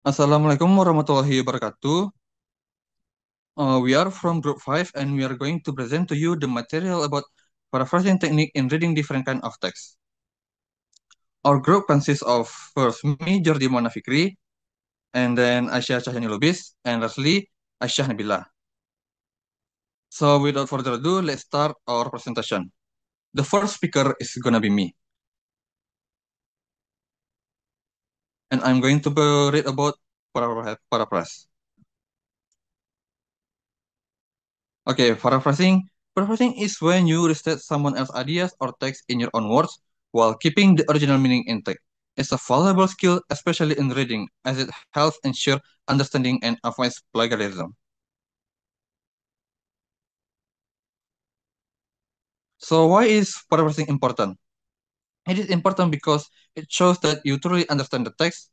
Assalamualaikum warahmatullahi wabarakatuh. We are from Group 5 and we are going to present to you the material about paraphrasing technique in reading different kind of text. Our group consists of first me, Jordi Mona Fikri, and then Aisyah Cahyani Lubis, and lastly, Aisyah Nabila. So without further ado, let's start our presentation. The first speaker is gonna be me, and I'm going to read about paraphrase. Okay, paraphrasing. Paraphrasing is when you restate someone else's ideas or text in your own words while keeping the original meaning intact. It's a valuable skill, especially in reading, as it helps ensure understanding and avoids plagiarism. So why is paraphrasing important? It is important because it shows that you truly understand the text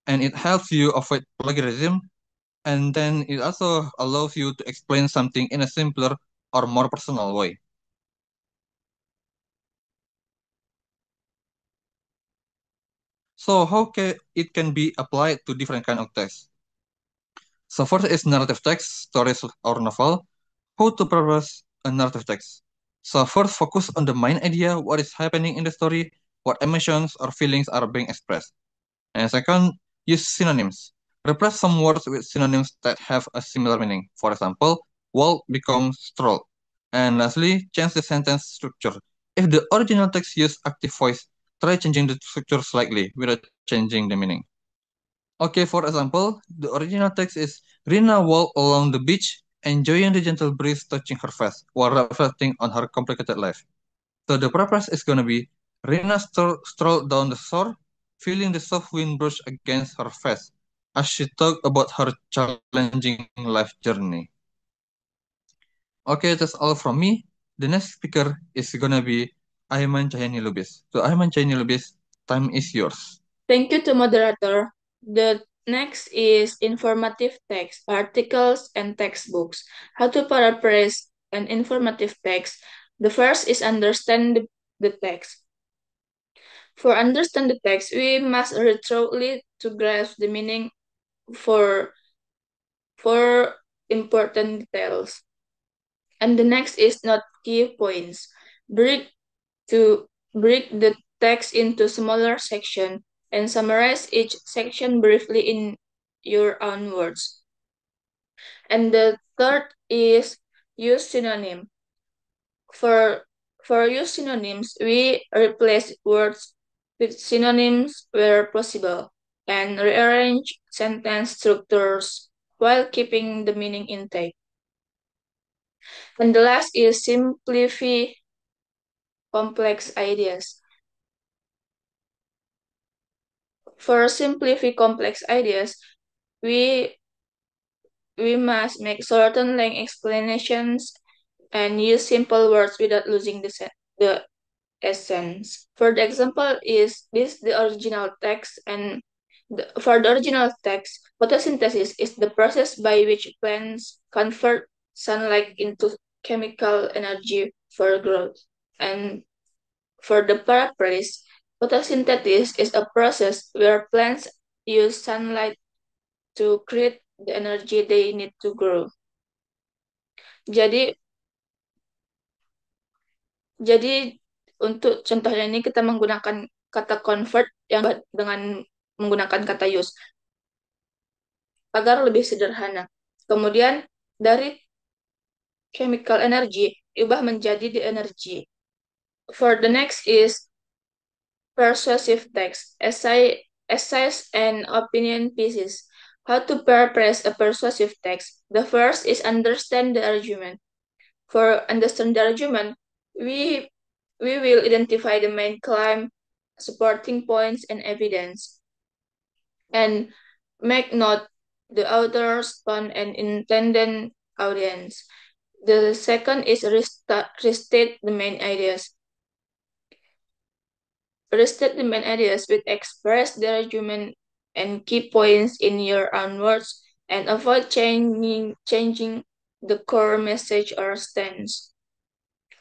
and it helps you avoid plagiarism, and then it also allows you to explain something in a simpler or more personal way. So it can be applied to different kind of text? So first is narrative text, stories or novel. How to paraphrase a narrative text? So first focus on the main idea, what is happening in the story, what emotions or feelings are being expressed. And second, use synonyms. Replace some words with synonyms that have a similar meaning. For example, wall becomes stroll. And lastly, change the sentence structure. If the original text used active voice, try changing the structure slightly without changing the meaning. Okay, for example, the original text is Rina walked along the beach, enjoying the gentle breeze touching her face while reflecting on her complicated life. So the purpose is gonna be Rina strolled down the shore, feeling the soft wind brush against her face as she talked about her challenging life journey. Okay, that's all from me. The next speaker is gonna be Aiman Cahyani Lubis. So Aiman Cahyani Lubis, time is yours. Thank you to moderator. The next is informative text, articles, and textbooks. How to paraphrase an informative text. The first is understand the text. For understand the text, we must read thoroughly to grasp the meaning for for important details. And the next is not key points. Break to break the text into smaller sections and summarize each section briefly in your own words. And the third is use synonym. For for use synonyms, we replace words with synonyms where possible and rearrange sentence structures while keeping the meaning intact. And the last is simplify complex ideas. For simplify complex ideas, we we must make certain length explanations and use simple words without losing the essence. For the example is this the original text and for the original text, photosynthesis is the process by which plants convert sunlight into chemical energy for growth. And for the paraphrase, photosynthesis is a process where plants use sunlight to create the energy they need to grow. Jadi jadi untuk contohnya ini kita menggunakan kata convert yang dengan menggunakan kata use agar lebih sederhana. Kemudian dari chemical energy diubah menjadi the energy. For the next is persuasive text, essays and opinion pieces. How to paraphrase a persuasive text? The first is understand the argument. For understand the argument, we we will identify the main claim, supporting points, and evidence, and make note the author's tone and intended audience. The second is restate the main ideas. Restate the main ideas with express the argument and key points in your own words and avoid changing the core message or stance.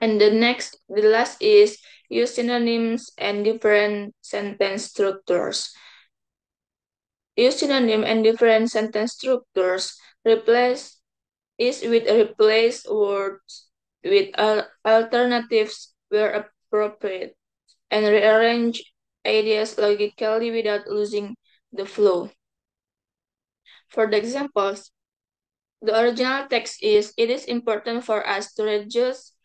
And the last is use synonyms and different sentence structures. Use synonym and different sentence structures. Replace words with alternatives where appropriate, and rearrange ideas logically without losing the flow. For the examples, the original text is, "It is important for us to reduce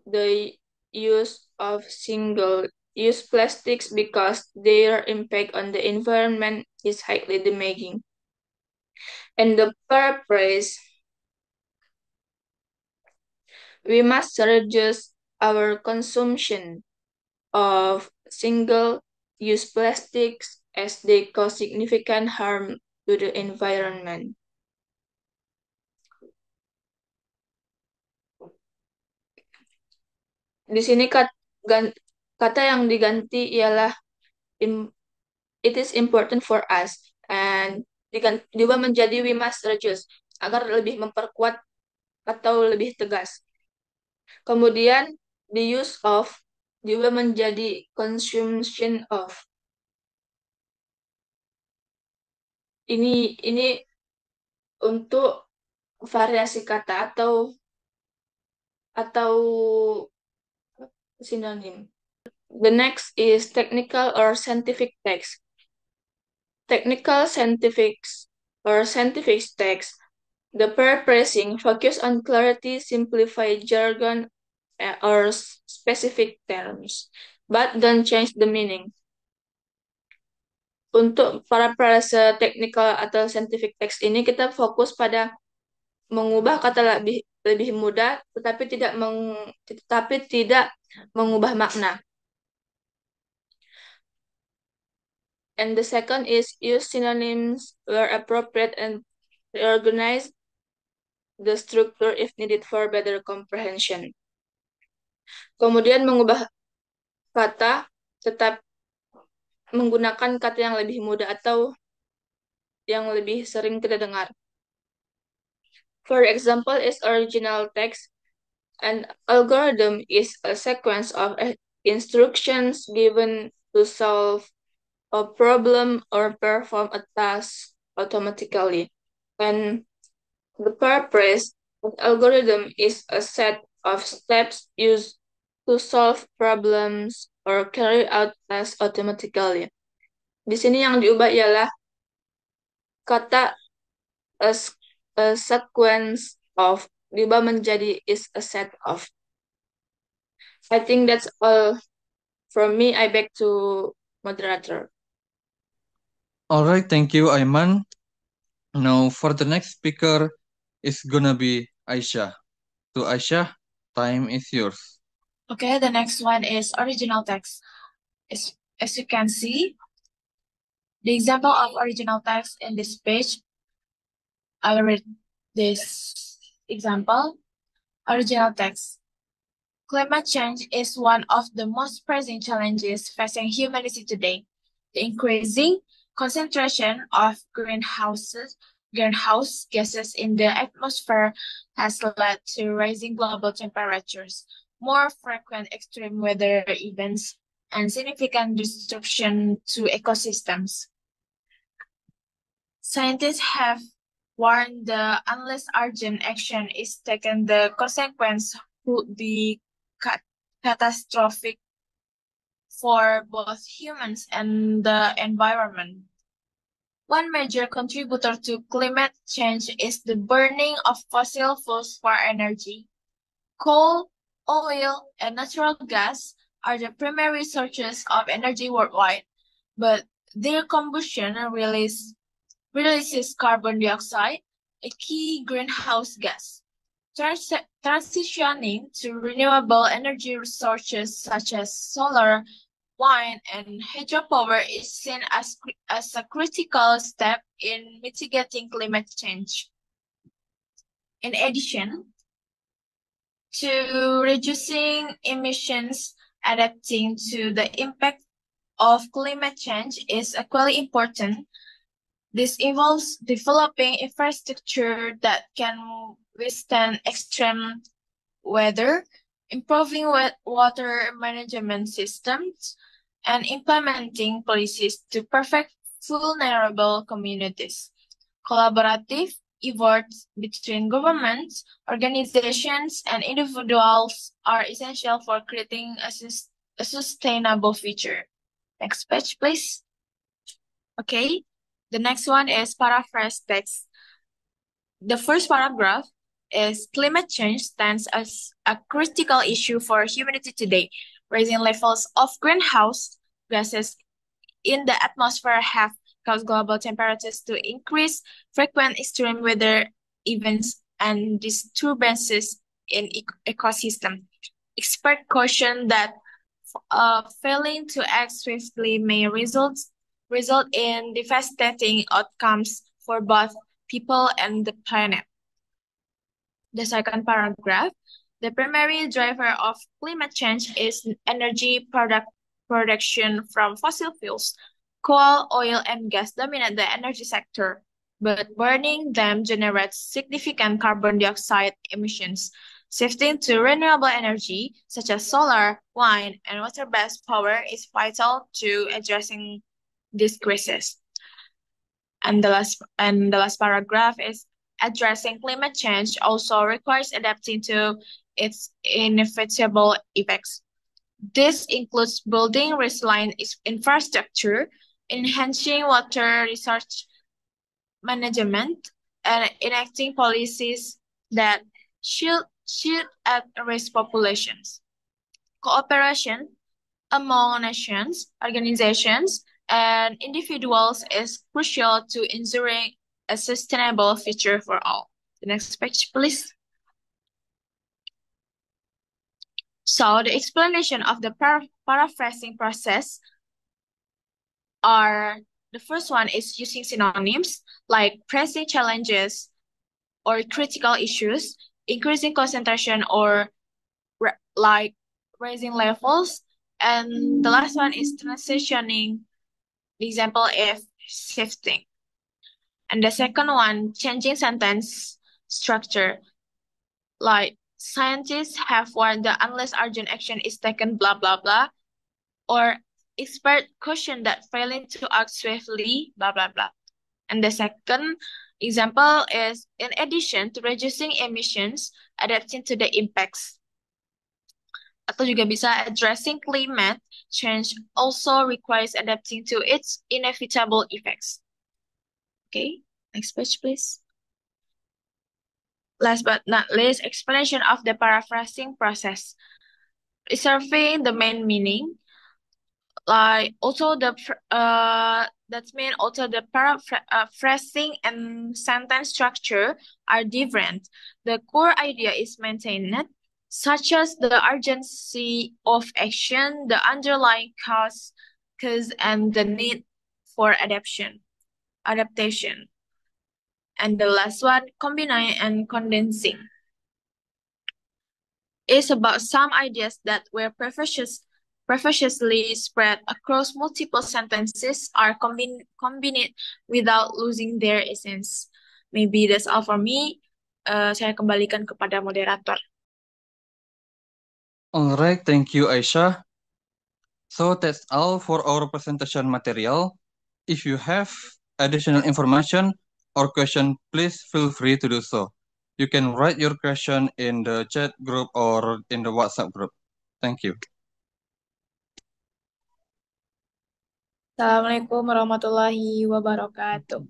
the use of single-use plastics because their impact on the environment is highly damaging." And the paraphrase, "We must reduce our consumption of single-use plastics as they cause significant harm to the environment." Di sini kata yang diganti ialah "it is important for us", and diubah menjadi "we must reduce" agar lebih memperkuat atau lebih tegas. Kemudian the use of diubah menjadi consumption of. Ini untuk variasi kata atau sinonim. The next is technical or scientific text. Technical, scientific, or scientific text. The paraphrasing focus on clarity, simplify jargon, or specific terms, but don't change the meaning. Untuk paraphrase technical atau scientific text ini kita fokus pada mengubah kata lebih mudah, tetapi tidak mengubah makna. And the second is use synonyms where appropriate and reorganize the structure if needed for better comprehension. Kemudian mengubah kata tetap menggunakan kata yang lebih mudah atau yang lebih sering kita dengar. For example, is original text. An algorithm is a sequence of instructions given to solve a problem or perform a task automatically. And the paraphrase, an algorithm is a set of steps used to solve problems or carry out tasks automatically. Di sini yang diubah ialah kata a sequence of diubah menjadi is a set of. I think that's all from me. I back to moderator. All right, thank you, Aiman. Now, for the next speaker is gonna be Aisyah. To Aisyah, time is yours. Okay, the next one is original text. As you can see, the example of original text in this page, I'll read this example. Original text. Climate change is one of the most pressing challenges facing humanity today. The increasing concentration of greenhouse gases in the atmosphere has led to rising global temperatures, more frequent extreme weather events, and significant disruption to ecosystems. Scientists have warned that unless urgent action is taken, the consequence would be catastrophic for both humans and the environment. One major contributor to climate change is the burning of fossil fuels for energy. Coal, oil, and natural gas are the primary sources of energy worldwide, but their combustion releases carbon dioxide, a key greenhouse gas. Transitioning to renewable energy sources such as solar, wind, and hydropower is seen as a critical step in mitigating climate change. In addition to reducing emissions, adapting to the impact of climate change is equally important. This involves developing infrastructure that can withstand extreme weather, improving water management systems, and implementing policies to vulnerable communities. Collaborative efforts between governments, organizations, and individuals are essential for creating a sustainable future. Next page, please. Okay, the next one is paraphrase text. The first paragraph is climate change stands as a critical issue for humanity today. Rising levels of greenhouse gases in the atmosphere have caused global temperatures to increase, frequent extreme weather events, and disturbances in ecosystem. Experts caution that failing to act swiftly may result in devastating outcomes for both people and the planet. The second paragraph, the primary driver of climate change is energy production from fossil fuels. Coal, oil, and gas dominate the energy sector, but burning them generates significant carbon dioxide emissions. Shifting to renewable energy, such as solar, wind, and water-based power, is vital to addressing these crises. And the last paragraph is addressing climate change also requires adapting to its inevitable effects. This includes building resilient infrastructure, enhancing water resource management, and enacting policies that should at-risk populations. Cooperation among nations, organizations, and individuals is crucial to ensuring a sustainable future for all. The next page, please. So the explanation of the paraphrasing process are, the first one is using synonyms like pressing challenges or critical issues, increasing concentration or like raising levels, and the last one is transitioning. The example is shifting. And the second one, changing sentence structure. Like, scientists have warned that unless urgent action is taken, blah, blah, blah. Or expert caution that failing to act swiftly, blah, blah, blah. And the second example is, in addition to reducing emissions, adapting to the impacts. Atau juga bisa addressing climate change also requires adapting to its inevitable effects. Okay, next page, please. Last but not least, explanation of the paraphrasing process. Reserving the main meaning, like also the that means also the paraphrasing and sentence structure are different. The core idea is maintained, such as the urgency of action, the underlying cause, and the need for adaptation. And the last one, combining and condensing, is about some ideas that were previously spread across multiple sentences are combined without losing their essence. Maybe that's all for me. Saya kembalikan kepada moderator. Alright, thank you, Aisyah. So that's all for our presentation material. If you have additional information or question, please feel free to do so. You can write your question in the chat group or in the WhatsApp group. Thank you. Assalamualaikum warahmatullahi wabarakatuh.